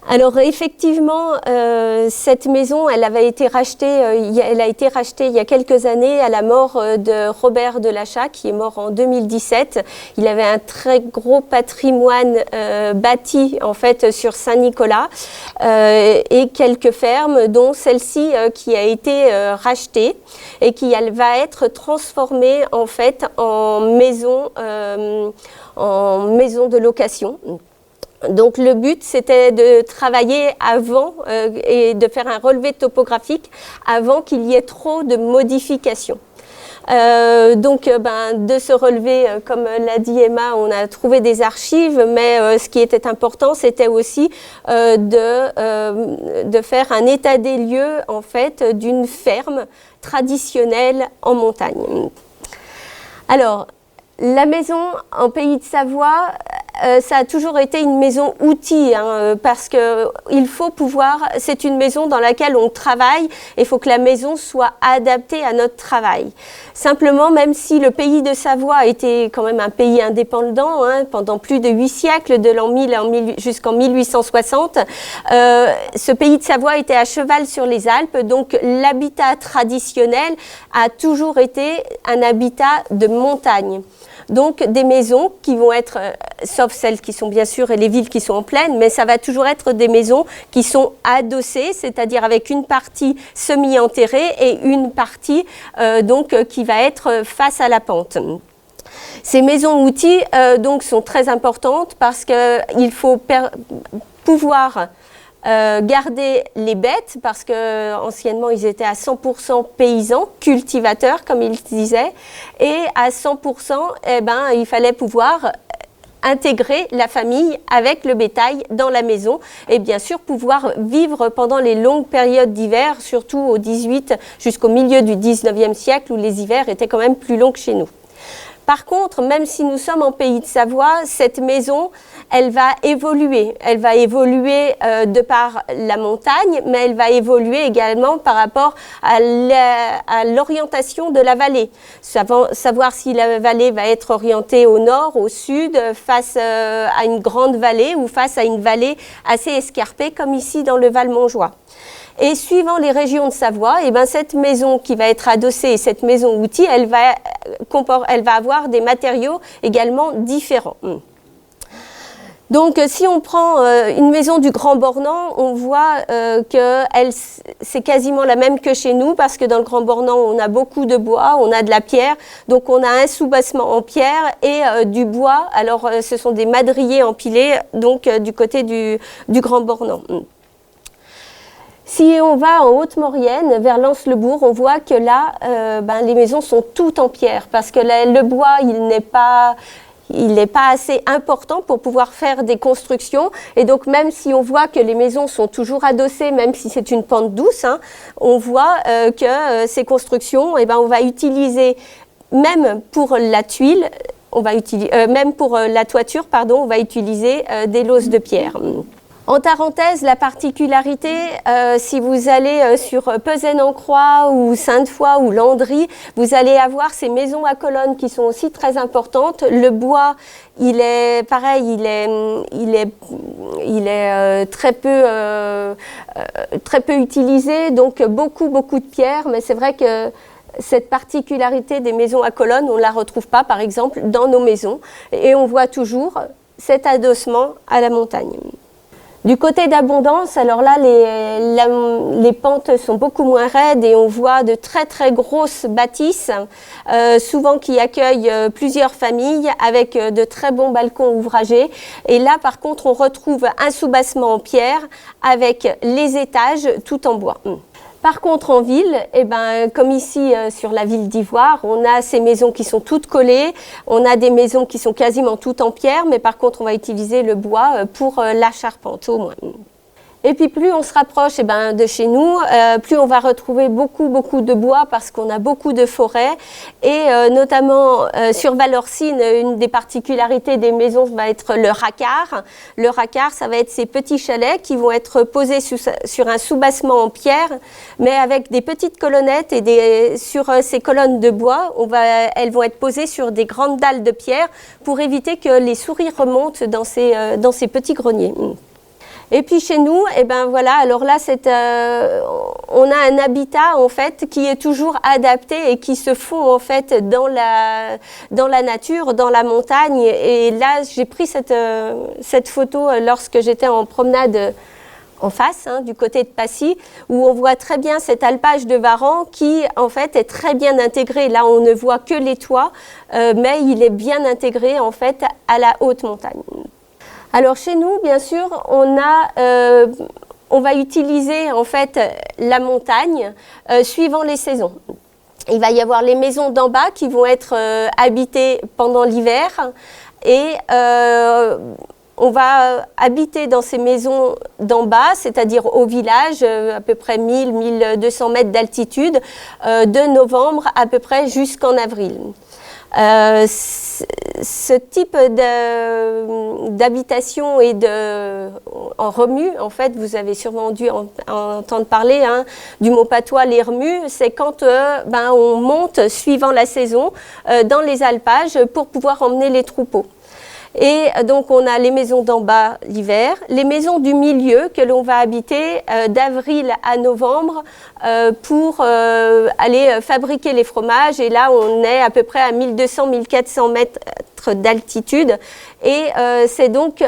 Alors effectivement, cette maison, elle a été rachetée il y a quelques années à la mort de Robert Delachat, qui est mort en 2017. Il avait un très gros patrimoine bâti en fait sur Saint-Nicolas et quelques fermes, dont celle-ci qui a été rachetée et qui elle va être transformée en fait en maison de location. Donc le but, c'était de travailler avant et de faire un relevé topographique avant qu'il y ait trop de modifications. De ce relevé, comme l'a dit Emma, on a trouvé des archives, mais ce qui était important, c'était aussi de faire un état des lieux en fait d'une ferme traditionnelle en montagne. Alors, la maison en Pays de Savoie, ça a toujours été une maison outil, parce que il faut pouvoir, c'est une maison dans laquelle on travaille, et il faut que la maison soit adaptée à notre travail. Simplement, même si le Pays de Savoie était quand même un pays indépendant pendant plus de 8 siècles, de l'an 1000 jusqu'en 1860, ce Pays de Savoie était à cheval sur les Alpes, donc l'habitat traditionnel a toujours été un habitat de montagne. Donc des maisons qui vont être, sauf celles qui sont bien sûr et les villes qui sont en plaine, mais ça va toujours être des maisons qui sont adossées, c'est-à-dire avec une partie semi-enterrée et une partie qui va être face à la pente. Ces maisons-outils donc sont très importantes parce qu'il faut pouvoir garder les bêtes, parce que anciennement ils étaient à 100% paysans, cultivateurs comme ils disaient, et à 100% il fallait pouvoir intégrer la famille avec le bétail dans la maison et bien sûr pouvoir vivre pendant les longues périodes d'hiver, surtout au 18 jusqu'au milieu du 19e siècle où les hivers étaient quand même plus longs que chez nous. Par contre, même si nous sommes en Pays de Savoie, cette maison, elle va évoluer. Elle va évoluer de par la montagne, mais elle va évoluer également par rapport à l'orientation de la vallée. Savoir si la vallée va être orientée au nord, au sud, face à une grande vallée ou face à une vallée assez escarpée, comme ici dans le Val-Montjoie. Et suivant les régions de Savoie, cette maison qui va être adossée, cette maison outil, elle va avoir des matériaux également différents. Donc si on prend une maison du Grand Bornand, on voit que c'est quasiment la même que chez nous, parce que dans le Grand Bornand, on a beaucoup de bois, on a de la pierre, donc on a un soubassement en pierre et du bois. Alors ce sont des madriers empilés, donc du côté du Grand Bornand. Si on va en Haute-Maurienne, vers Lens-le-Bourg, on voit que là, les maisons sont toutes en pierre, parce que le bois, il n'est pas assez important pour pouvoir faire des constructions. Et donc, même si on voit que les maisons sont toujours adossées, même si c'est une pente douce, on voit que ces constructions, on va utiliser, même pour la tuile, même pour la toiture, on va utiliser des lausses de pierre. En Tarentaise, la particularité, si vous allez sur Pezen-en-Croix ou Sainte-Foy ou Landry, vous allez avoir ces maisons à colonnes qui sont aussi très importantes. Le bois, il est pareil, il est très peu utilisé, donc beaucoup de pierres, mais c'est vrai que cette particularité des maisons à colonnes, on ne la retrouve pas, par exemple, dans nos maisons, et on voit toujours cet adossement à la montagne. Du côté d'Abondance, alors là, les pentes sont beaucoup moins raides et on voit de très grosses bâtisses, souvent qui accueillent plusieurs familles avec de très bons balcons ouvragés. Et là, par contre, on retrouve un soubassement en pierre avec les étages tout en bois. Par contre, en ville, comme ici sur la ville d'Ivoire, on a ces maisons qui sont toutes collées, on a des maisons qui sont quasiment toutes en pierre, mais par contre, on va utiliser le bois pour la charpente au moins. Et puis plus on se rapproche de chez nous, plus on va retrouver beaucoup de bois parce qu'on a beaucoup de forêts. Et notamment sur Valorcine, une des particularités des maisons va être le racard. Le racard, ça va être ces petits chalets qui vont être posés sur un soubassement en pierre, mais avec des petites colonnettes et sur ces colonnes de bois, elles vont être posées sur des grandes dalles de pierre pour éviter que les souris remontent dans ces petits greniers. Et puis chez nous, eh ben voilà, alors là, on a un habitat en fait qui est toujours adapté et qui se fond en fait dans la nature, dans la montagne. Et là, j'ai pris cette photo lorsque j'étais en promenade en face, du côté de Passy, où on voit très bien cet alpage de Varan qui en fait est très bien intégré. Là, on ne voit que les toits, mais il est bien intégré en fait à la haute montagne. Alors chez nous, bien sûr, on va utiliser en fait la montagne suivant les saisons. Il va y avoir les maisons d'en bas qui vont être habitées pendant l'hiver et on va habiter dans ces maisons d'en bas, c'est-à-dire au village, à peu près 1000-1200 mètres d'altitude, de novembre à peu près jusqu'en avril. Ce type d'habitation et en remue, en fait, vous avez sûrement dû entendre parler du mot patois, les remues, c'est quand on monte suivant la saison dans les alpages pour pouvoir emmener les troupeaux. Et donc, on a les maisons d'en bas l'hiver, les maisons du milieu que l'on va habiter d'avril à novembre pour aller fabriquer les fromages. Et là, on est à peu près à 1200-1400 mètres d'altitude. Et c'est donc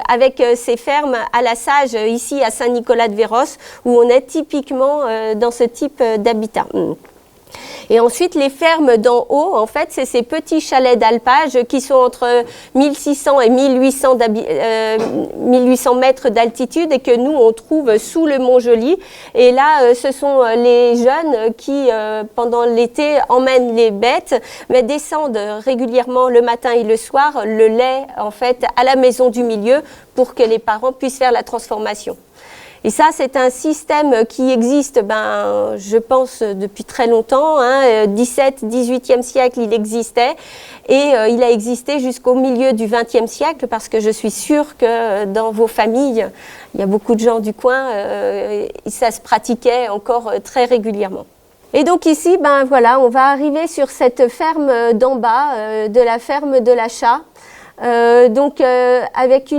avec ces fermes à la Sage, ici à Saint-Nicolas-de-Véros, où on est typiquement dans ce type d'habitat. Et ensuite, les fermes d'en haut, en fait, c'est ces petits chalets d'alpage qui sont entre 1600 et 1800 mètres d'altitude et que nous, on trouve sous le Mont-Joli. Et là, ce sont les jeunes qui, pendant l'été, emmènent les bêtes, mais descendent régulièrement le matin et le soir le lait, en fait, à la maison du milieu pour que les parents puissent faire la transformation. Et ça, c'est un système qui existe, je pense, depuis très longtemps. 17e, 18e siècle, il existait. Et il a existé jusqu'au milieu du 20e siècle, parce que je suis sûre que dans vos familles, il y a beaucoup de gens du coin, ça se pratiquait encore très régulièrement. Et donc ici, voilà, on va arriver sur cette ferme d'en bas, de la ferme de l'Achat. Donc avec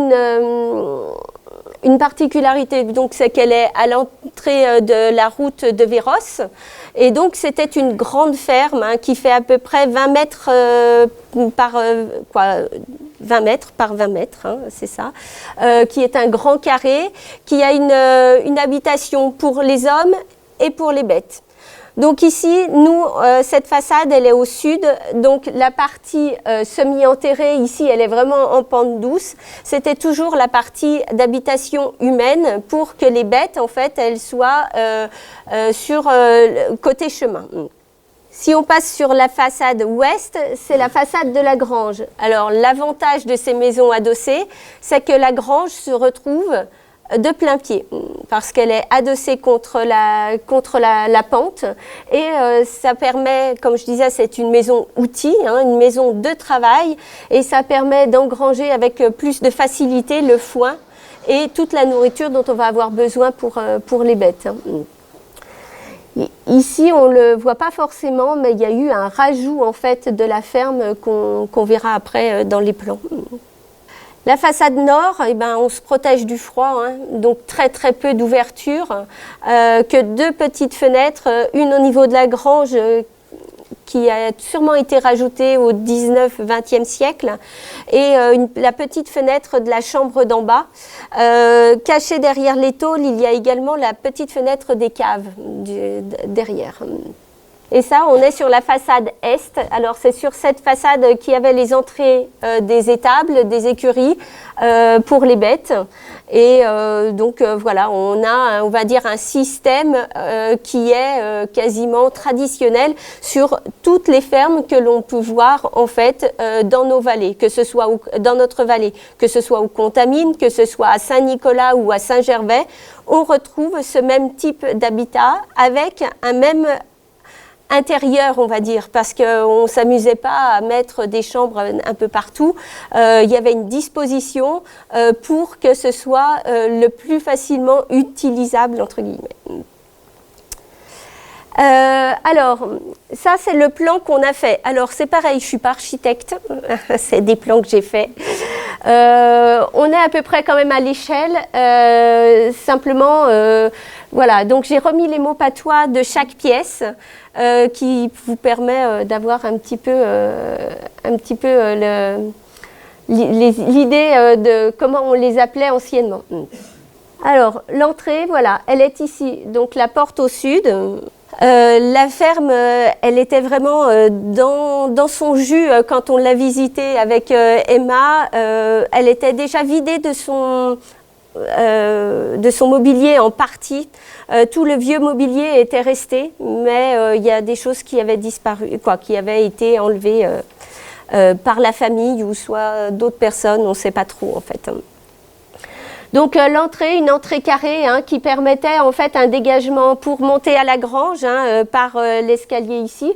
une particularité, donc, c'est qu'elle est à l'entrée de la route de Véros. Et donc, c'était une grande ferme qui fait à peu près 20 mètres par 20 mètres par 20 mètres, c'est ça, qui est un grand carré, qui a une habitation pour les hommes et pour les bêtes. Donc ici, nous, cette façade, elle est au sud, donc la partie semi-enterrée, ici, elle est vraiment en pente douce. C'était toujours la partie d'habitation humaine pour que les bêtes, en fait, elles soient sur côté chemin. Si on passe sur la façade ouest, c'est la façade de la grange. Alors, l'avantage de ces maisons adossées, c'est que la grange se retrouve de plein pied, parce qu'elle est adossée contre la pente et ça permet, comme je disais, c'est une maison outil, une maison de travail, et ça permet d'engranger avec plus de facilité le foin et toute la nourriture dont on va avoir besoin pour les bêtes. Ici, on ne le voit pas forcément, mais il y a eu un rajout en fait de la ferme qu'on verra après dans les plans. La façade nord, on se protège du froid, donc très très peu d'ouverture, que 2 petites fenêtres, une au niveau de la grange qui a sûrement été rajoutée au 19-20e siècle, et la petite fenêtre de la chambre d'en bas. Cachée derrière les tôles, il y a également la petite fenêtre des caves derrière. Et ça, on est sur la façade est. Alors, c'est sur cette façade qu'il y avait les entrées des étables, des écuries pour les bêtes. Et donc, voilà, on a, on va dire, un système qui est quasiment traditionnel sur toutes les fermes que l'on peut voir, en fait, dans nos vallées, que ce soit dans notre vallée, que ce soit au Contamine, que ce soit à Saint-Nicolas ou à Saint-Gervais, on retrouve ce même type d'habitat avec un même intérieur, on va dire, parce qu'on ne s'amusait pas à mettre des chambres un peu partout. Il y avait une disposition pour que ce soit le plus facilement utilisable, entre guillemets. Alors, ça c'est le plan qu'on a fait. Alors c'est pareil, je ne suis pas architecte, c'est des plans que j'ai faits. On est à peu près quand même à l'échelle, simplement, voilà, donc j'ai remis les mots patois de chaque pièce qui vous permet d'avoir un petit peu l'idée de comment on les appelait anciennement. Alors, l'entrée, voilà, elle est ici, donc la porte au sud. La ferme, elle était vraiment dans son jus quand on l'a visitée avec Emma. Elle était déjà vidée de son mobilier en partie. Tout le vieux mobilier était resté, mais il y a des choses qui avaient disparu, qui avaient été enlevées par la famille ou soit d'autres personnes, on ne sait pas trop en fait. Donc l'entrée, une entrée carrée qui permettait en fait un dégagement pour monter à la grange par l'escalier ici,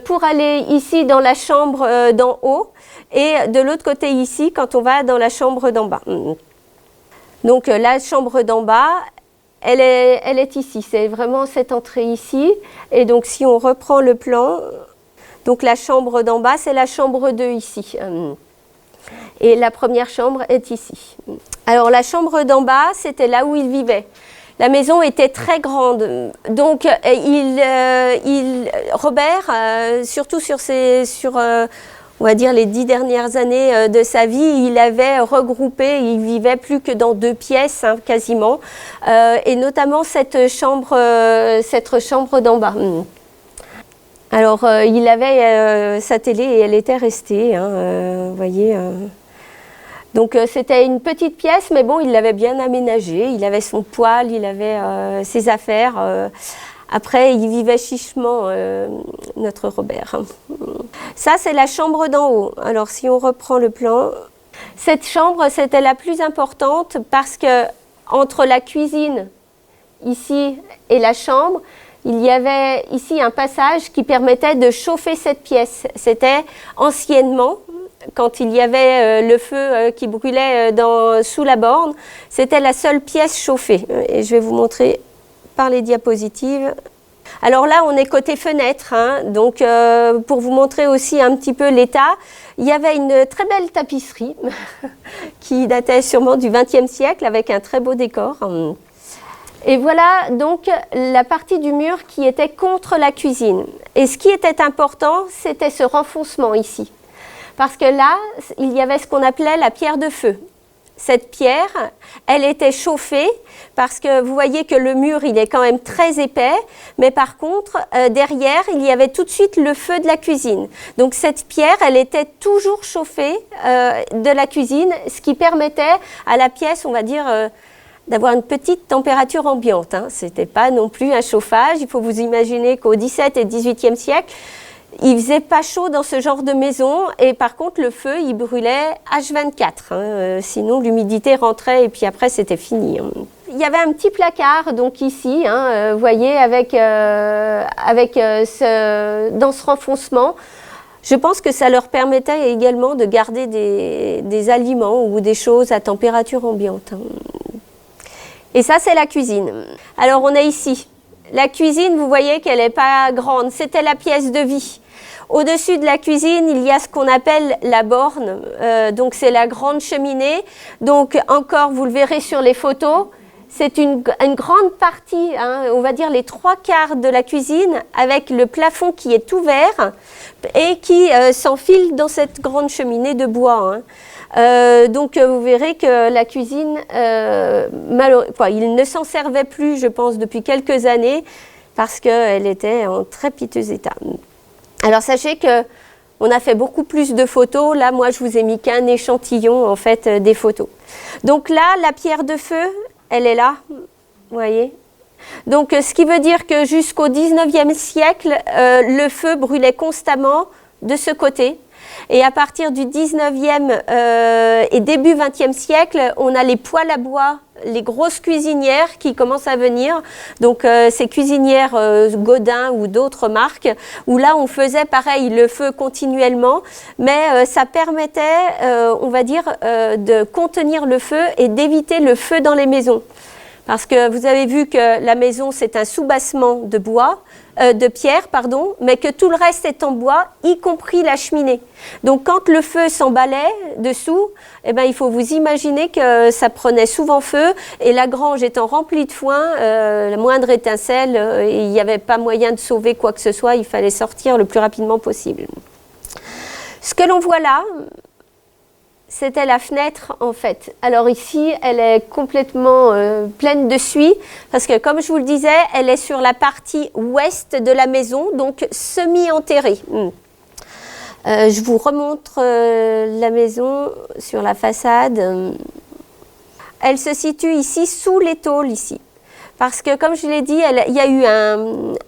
pour aller ici dans la chambre d'en haut et de l'autre côté ici quand on va dans la chambre d'en bas. Donc la chambre d'en bas, elle est ici, c'est vraiment cette entrée ici. Et donc si on reprend le plan, donc la chambre d'en bas, c'est la chambre 2 ici. Et la première chambre est ici. Alors la chambre d'en bas, c'était là où il vivait. La maison était très grande, donc Robert, surtout sur on va dire les 10 dernières années de sa vie, il avait regroupé, il vivait plus que dans 2 pièces quasiment, et notamment cette chambre d'en bas. Alors il avait sa télé et elle était restée, vous voyez. Donc c'était une petite pièce, mais bon, il l'avait bien aménagée. Il avait son poêle, il avait ses affaires. Après, il vivait chichement, notre Robert. Ça, c'est la chambre d'en haut. Alors, si on reprend le plan, cette chambre, c'était la plus importante parce que entre la cuisine ici et la chambre, il y avait ici un passage qui permettait de chauffer cette pièce. C'était anciennement, quand il y avait le feu qui brûlait sous la borne, c'était la seule pièce chauffée. Et je vais vous montrer par les diapositives. Alors là, on est côté fenêtre, donc pour vous montrer aussi un petit peu l'état, il y avait une très belle tapisserie qui datait sûrement du XXe siècle avec un très beau décor. Et voilà donc la partie du mur qui était contre la cuisine. Et ce qui était important, c'était ce renfoncement ici. Parce que là, il y avait ce qu'on appelait la pierre de feu. Cette pierre, elle était chauffée parce que vous voyez que le mur, il est quand même très épais, mais par contre, derrière, il y avait tout de suite le feu de la cuisine. Donc cette pierre, elle était toujours chauffée de la cuisine, ce qui permettait à la pièce, on va dire, d'avoir une petite température ambiante. Ce n'était pas non plus un chauffage. Il faut vous imaginer qu'au XVIIe et XVIIIe siècle, il faisait pas chaud dans ce genre de maison et par contre le feu il brûlait H24, sinon l'humidité rentrait et puis après c'était fini. Il y avait un petit placard donc ici, vous voyez avec dans ce renfoncement. Je pense que ça leur permettait également de garder des aliments ou des choses à température ambiante. Et ça c'est la cuisine. Alors on a ici la cuisine, vous voyez qu'elle n'est pas grande, c'était la pièce de vie. Au-dessus de la cuisine, il y a ce qu'on appelle la borne, donc c'est la grande cheminée. Donc encore, vous le verrez sur les photos, c'est une grande partie, on va dire les 3/4 de la cuisine, avec le plafond qui est ouvert et qui s'enfile dans cette grande cheminée de bois. Donc vous verrez que la cuisine, il ne s'en servait plus, je pense, depuis quelques années, parce qu'elle était en très piteux état. Alors sachez qu'on a fait beaucoup plus de photos. Là, moi, je vous ai mis qu'un échantillon, en fait, des photos. Donc là, la pierre de feu, elle est là, vous voyez. Donc ce qui veut dire que jusqu'au XIXe siècle, le feu brûlait constamment de ce côté. Et à partir du 19e et début 20e siècle, on a les poêles à bois, les grosses cuisinières qui commencent à venir. Donc ces cuisinières Godin ou d'autres marques, où là on faisait pareil le feu continuellement, mais ça permettait, on va dire, de contenir le feu et d'éviter le feu dans les maisons. Parce que vous avez vu que la maison, c'est un soubassement de pierre, mais que tout le reste est en bois, y compris la cheminée. Donc quand le feu s'emballait dessous, eh ben, il faut vous imaginer que ça prenait souvent feu, et la grange étant remplie de foin, la moindre étincelle, il n'y avait pas moyen de sauver quoi que ce soit, il fallait sortir le plus rapidement possible. Ce que l'on voit là, c'était la fenêtre en fait. Alors ici, elle est complètement pleine de suie parce que comme je vous le disais, elle est sur la partie ouest de la maison, donc semi-enterrée. Je vous remontre la maison sur la façade. Elle se situe ici sous les tôles ici. Parce que, comme je l'ai dit, il y a eu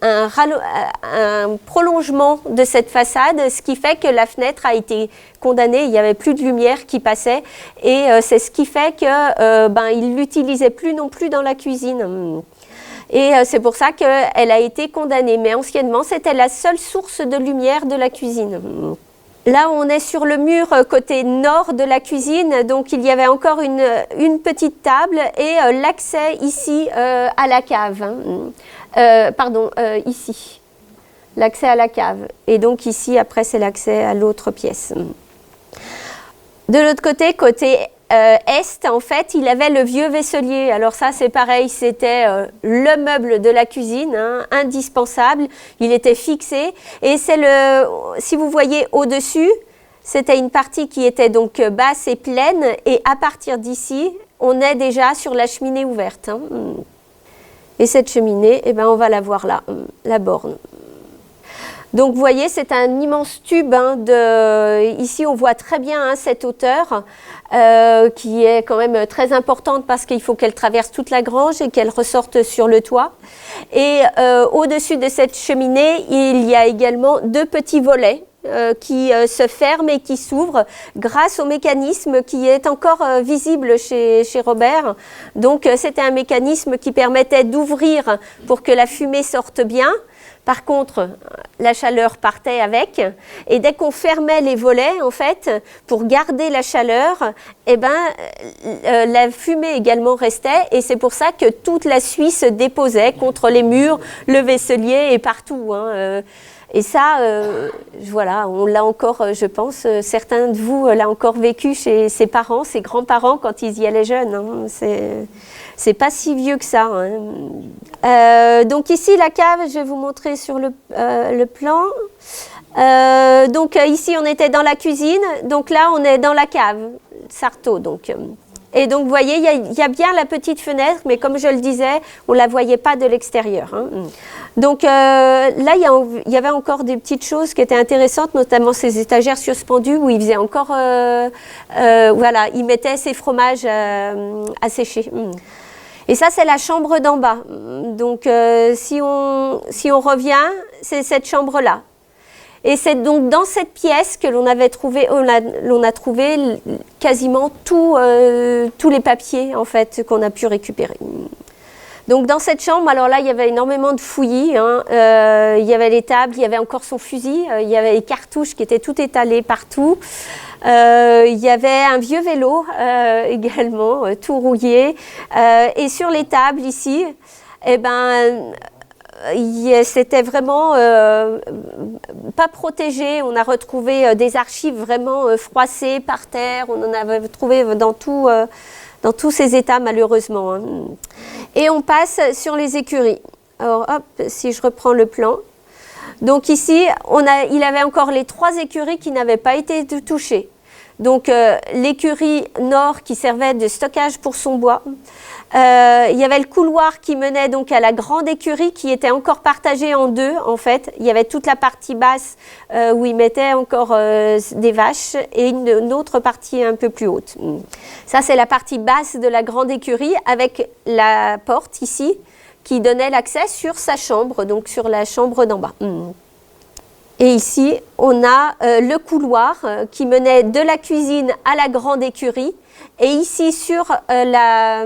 un prolongement de cette façade, ce qui fait que la fenêtre a été condamnée, il n'y avait plus de lumière qui passait, et c'est ce qui fait qu'il ne l'utilisait plus non plus dans la cuisine. Et c'est pour ça qu'elle a été condamnée. Mais anciennement, c'était la seule source de lumière de la cuisine. Là, on est sur le mur côté nord de la cuisine, donc il y avait encore une petite table et l'accès ici à la cave. Ici, l'accès à la cave. Et donc ici, après, c'est l'accès à l'autre pièce. De l'autre côté est, en fait, il avait le vieux vaisselier. Alors ça, c'est pareil, c'était le meuble de la cuisine, indispensable. Il était fixé. Et c'est si vous voyez au-dessus, c'était une partie qui était donc basse et pleine. Et à partir d'ici, on est déjà sur la cheminée ouverte. Et cette cheminée, eh ben, on va la voir là, la borne. Donc vous voyez, c'est un immense tube. Ici, on voit très bien cette hauteur qui est quand même très importante parce qu'il faut qu'elle traverse toute la grange et qu'elle ressorte sur le toit. Et au-dessus de cette cheminée, il y a également deux petits volets qui se ferment et qui s'ouvrent grâce au mécanisme qui est encore visible chez Robert. Donc c'était un mécanisme qui permettait d'ouvrir pour que la fumée sorte bien. Par contre, la chaleur partait avec, et dès qu'on fermait les volets, en fait, pour garder la chaleur, eh ben, la fumée également restait, et c'est pour ça que toute la suie se déposait contre les murs, le vaisselier et partout. Et ça, voilà, on l'a encore, je pense, certains de vous l'ont encore vécu chez ses parents, ses grands-parents quand ils y allaient jeunes. C'est pas si vieux que ça. Donc ici, la cave, je vais vous montrer sur le plan. Donc ici, on était dans la cuisine. Donc là, on est dans la cave, Sarto. Donc. Et donc, vous voyez, il y a bien la petite fenêtre, mais comme je le disais, on ne la voyait pas de l'extérieur. Donc là, il y avait encore des petites choses qui étaient intéressantes, notamment ces étagères suspendues où il faisait encore... voilà, il mettait ses fromages à sécher. Et ça, c'est la chambre d'en bas. Donc, si on revient, c'est cette chambre-là. Et c'est donc dans cette pièce que l'on avait trouvé, on a trouvé quasiment tous les papiers en fait qu'on a pu récupérer. Donc dans cette chambre, alors là, il y avait énormément de fouillis. Il y avait les tables, il y avait encore son fusil, il y avait les cartouches qui étaient toutes étalées partout. Il y avait un vieux vélo également, tout rouillé. Et sur les tables ici, eh ben, c'était vraiment pas protégé. On a retrouvé des archives vraiment froissées par terre. On en avait trouvé dans tous ces états, malheureusement. Et on passe sur les écuries. Alors, hop, si je reprends le plan. Donc ici, il avait encore les 3 écuries qui n'avaient pas été touchées. Donc l'écurie nord qui servait de stockage pour son bois. Il y avait le couloir qui menait donc à la grande écurie qui était encore partagée en 2 en fait. Il y avait toute la partie basse où il mettait encore des vaches et une autre partie un peu plus haute. Ça c'est la partie basse de la grande écurie avec la porte ici qui donnait l'accès sur sa chambre, donc sur la chambre d'en bas. Et ici, on a le couloir qui menait de la cuisine à la grande écurie. Et ici, sur la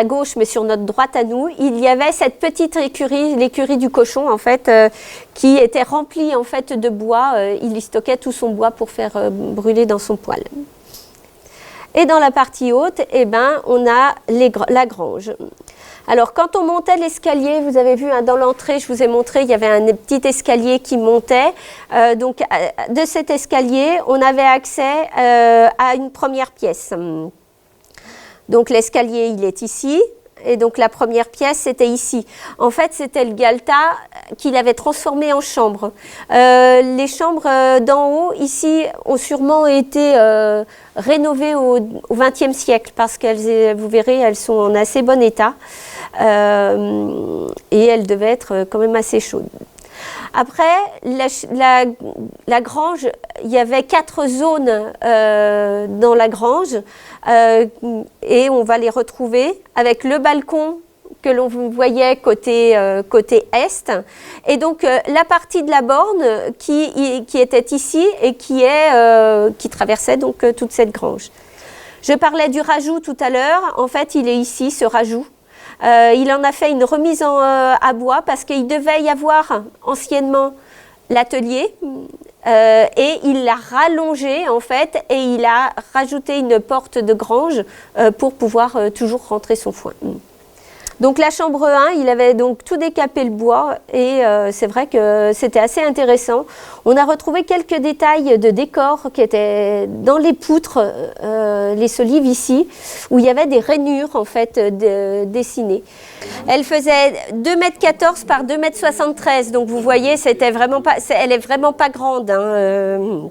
gauche, mais sur notre droite à nous, il y avait cette petite écurie, l'écurie du cochon, en fait, qui était remplie en fait, de bois. Il y stockait tout son bois pour faire brûler dans son poêle. Et dans la partie haute, eh ben, on a la grange. Alors, quand on montait l'escalier, vous avez vu hein, dans l'entrée, je vous ai montré, il y avait un petit escalier qui montait. Donc, de cet escalier, on avait accès à une première pièce. Donc, l'escalier, il est ici. Et donc, la première pièce, c'était ici. En fait, c'était le galetas qu'il avait transformé en chambre. Les chambres d'en haut, ici, ont sûrement été rénovées au XXe siècle parce qu'elles, vous verrez, elles sont en assez bon état. Et elles devaient être quand même assez chaudes. Après, la grange, il y avait 4 zones dans la grange et on va les retrouver avec le balcon que l'on voyait côté est et donc la partie de la borne qui était ici et qui traversait donc toute cette grange. Je parlais du rajout tout à l'heure, en fait il est ici ce rajout. Il en a fait une remise à bois parce qu'il devait y avoir anciennement l'atelier et il l'a rallongé en fait et il a rajouté une porte de grange pour pouvoir toujours rentrer son foin. Donc la chambre 1, il avait donc tout décapé le bois et c'est vrai que c'était assez intéressant. On a retrouvé quelques détails de décor qui étaient dans les poutres, les solives ici, où il y avait des rainures en fait dessinées. Elle faisait 2,14 m par 2,73 m, donc vous voyez, elle est vraiment pas grande. Hein,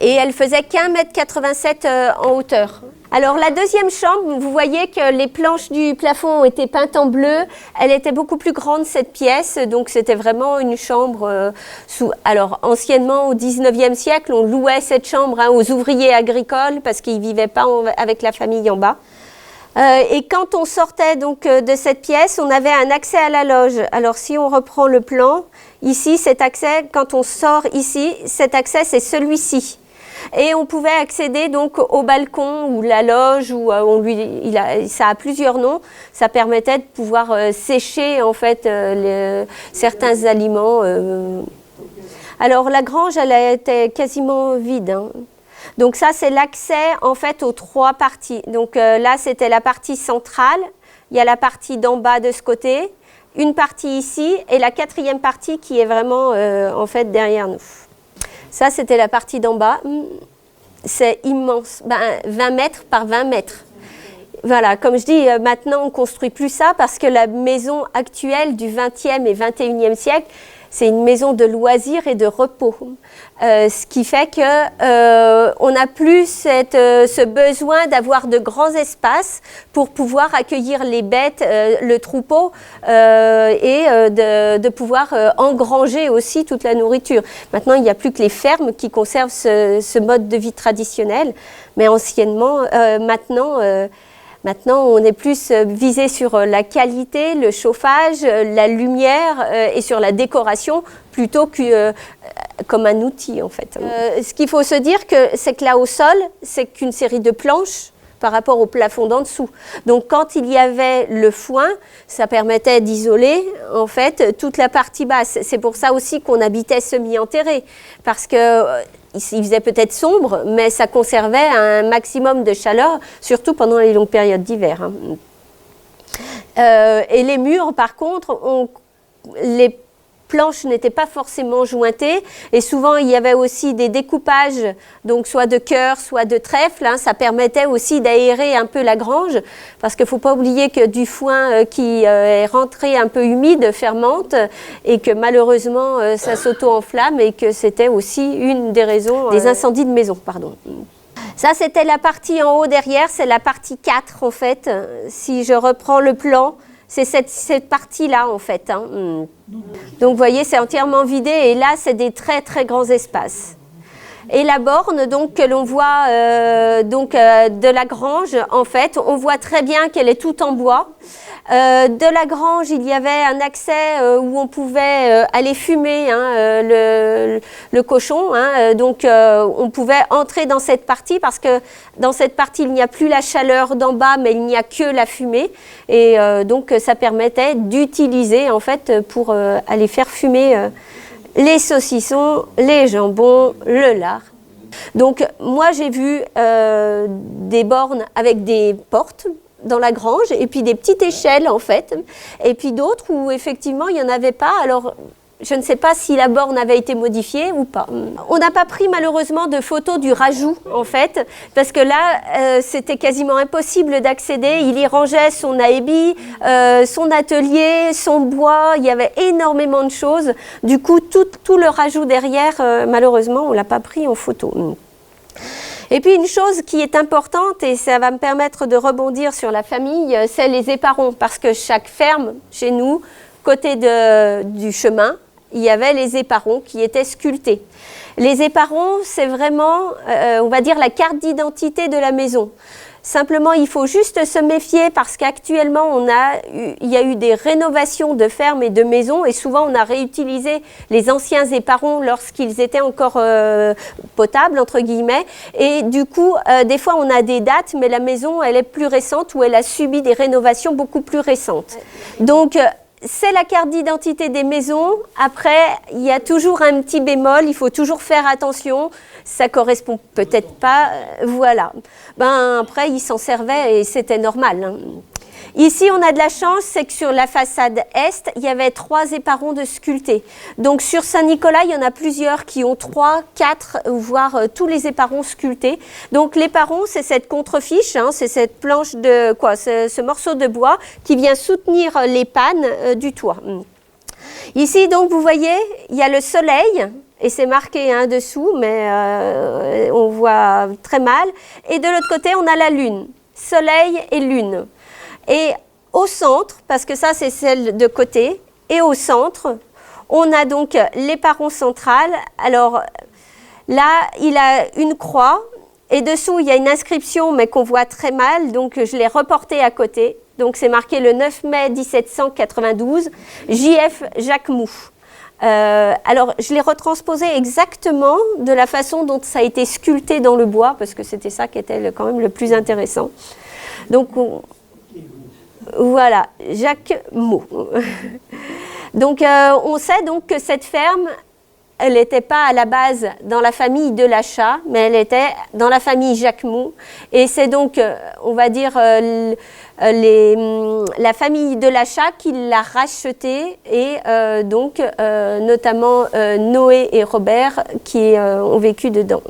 et elle faisait qu'1,87 m en hauteur. Alors la deuxième chambre, vous voyez que les planches du plafond ont été peintes en bleu. Elle était beaucoup plus grande cette pièce, donc c'était vraiment une chambre Alors anciennement au 19e siècle, on louait cette chambre hein, aux ouvriers agricoles parce qu'ils ne vivaient pas avec la famille en bas. Et quand on sortait donc de cette pièce, on avait un accès à la loge. Alors si on reprend le plan, ici cet accès, quand on sort ici, cet accès c'est celui-ci. Et on pouvait accéder donc au balcon ou la loge, ou ça a plusieurs noms. Ça permettait de pouvoir sécher en fait certains aliments. Alors la grange, elle était quasiment vide. Hein. Donc ça, c'est l'accès en fait aux 3 parties. Donc là, c'était la partie centrale. Il y a la partie d'en bas de ce côté, une partie ici, et la 4e partie qui est vraiment en fait derrière nous. Ça, c'était la partie d'en bas. C'est immense, 20 mètres par 20 mètres. Voilà, comme je dis, maintenant, on ne construit plus ça parce que la maison actuelle du 20e et 21e siècle, c'est une maison de loisirs et de repos. Ce qui fait qu'on n'a plus ce besoin d'avoir de grands espaces pour pouvoir accueillir les bêtes, le troupeau et de pouvoir engranger aussi toute la nourriture. Maintenant, il n'y a plus que les fermes qui conservent ce mode de vie traditionnel, mais anciennement, Maintenant, on est plus visé sur la qualité, le chauffage, la lumière et sur la décoration plutôt que comme un outil en fait. Ce qu'il faut se dire, c'est que là au sol, c'est qu'une série de planches par rapport au plafond d'en dessous. Donc quand il y avait le foin, ça permettait d'isoler en fait toute la partie basse. C'est pour ça aussi qu'on habitait semi-enterré, parce que il faisait peut-être sombre, mais ça conservait un maximum de chaleur, surtout pendant les longues périodes d'hiver. Hein. Et les murs, par contre, les planches n'étaient pas forcément jointées, et souvent il y avait aussi des découpages, donc soit de cœur, soit de trèfle. Hein. Ça permettait aussi d'aérer un peu la grange, parce qu'il ne faut pas oublier que du foin qui est rentré un peu humide fermente, et que malheureusement ça s'auto-enflamme, et que c'était aussi une des raisons des incendies de maison. Pardon. Ça, c'était la partie en haut derrière, c'est la partie 4 en fait. Si je reprends le plan, c'est cette partie-là en fait. Hein. Donc vous voyez, c'est entièrement vidé, et là, c'est des très très grands espaces. Et la borne donc, que l'on voit de la grange, en fait, on voit très bien qu'elle est toute en bois. De la grange, il y avait un accès où on pouvait aller fumer hein, le cochon. Hein, donc on pouvait entrer dans cette partie, parce que dans cette partie, il n'y a plus la chaleur d'en bas, mais il n'y a que la fumée. Et donc ça permettait d'utiliser en fait pour aller faire fumer les saucissons, les jambons, le lard. Donc moi j'ai vu des bornes avec des portes dans la grange et puis des petites échelles en fait, et puis d'autres où effectivement il n'y en avait pas. Alors je ne sais pas si la borne avait été modifiée ou pas. On n'a pas pris malheureusement de photos du rajout en fait, parce que là c'était quasiment impossible d'accéder. Il y rangeait son aébi, son atelier, son bois, il y avait énormément de choses. Du coup tout le rajout derrière, malheureusement on ne l'a pas pris en photo. Et puis une chose qui est importante, et ça va me permettre de rebondir sur la famille, c'est les éperons, parce que chaque ferme chez nous, côté du chemin, il y avait les éperons qui étaient sculptés. Les éperons, c'est vraiment, on va dire, la carte d'identité de la maison. Simplement, il faut juste se méfier parce qu'actuellement, il y a eu des rénovations de fermes et de maisons et souvent, on a réutilisé les anciens éperons lorsqu'ils étaient encore potables, entre guillemets. Et du coup, des fois, on a des dates, mais la maison, elle est plus récente ou elle a subi des rénovations beaucoup plus récentes. Donc, c'est la carte d'identité des maisons. Après, il y a toujours un petit bémol, il faut toujours faire attention. Ça correspond peut-être pas, voilà. Après, ils s'en servaient et c'était normal. Hein. Ici, on a de la chance, c'est que sur la façade est, il y avait 3 éperons de sculptés. Donc sur Saint-Nicolas, il y en a plusieurs qui ont 3, 4, voire tous les éperons sculptés. Donc l'éperon, c'est cette contrefiche, hein, c'est cette planche de quoi, ce morceau de bois qui vient soutenir les pannes du toit. Ici, donc, vous voyez, il y a le soleil. Et c'est marqué hein, dessous, mais on voit très mal. Et de l'autre côté, on a la lune, soleil et lune. Et au centre, parce que ça c'est celle de côté, et au centre, on a donc l'éperon central. Alors là, il a une croix, et dessous, il y a une inscription, mais qu'on voit très mal, donc je l'ai reportée à côté. Donc c'est marqué le 9 mai 1792, J.F. Jacquemou. Alors, je l'ai retransposé exactement de la façon dont ça a été sculpté dans le bois, parce que c'était ça qui était quand même le plus intéressant. Donc, voilà, Jacquemou. Donc, on sait donc que cette ferme, elle n'était pas à la base dans la famille de Lachat, mais elle était dans la famille Jacquemou. Et c'est donc, on va dire, la famille de Lachat qui l'a rachetée et donc notamment Noé et Robert qui ont vécu dedans.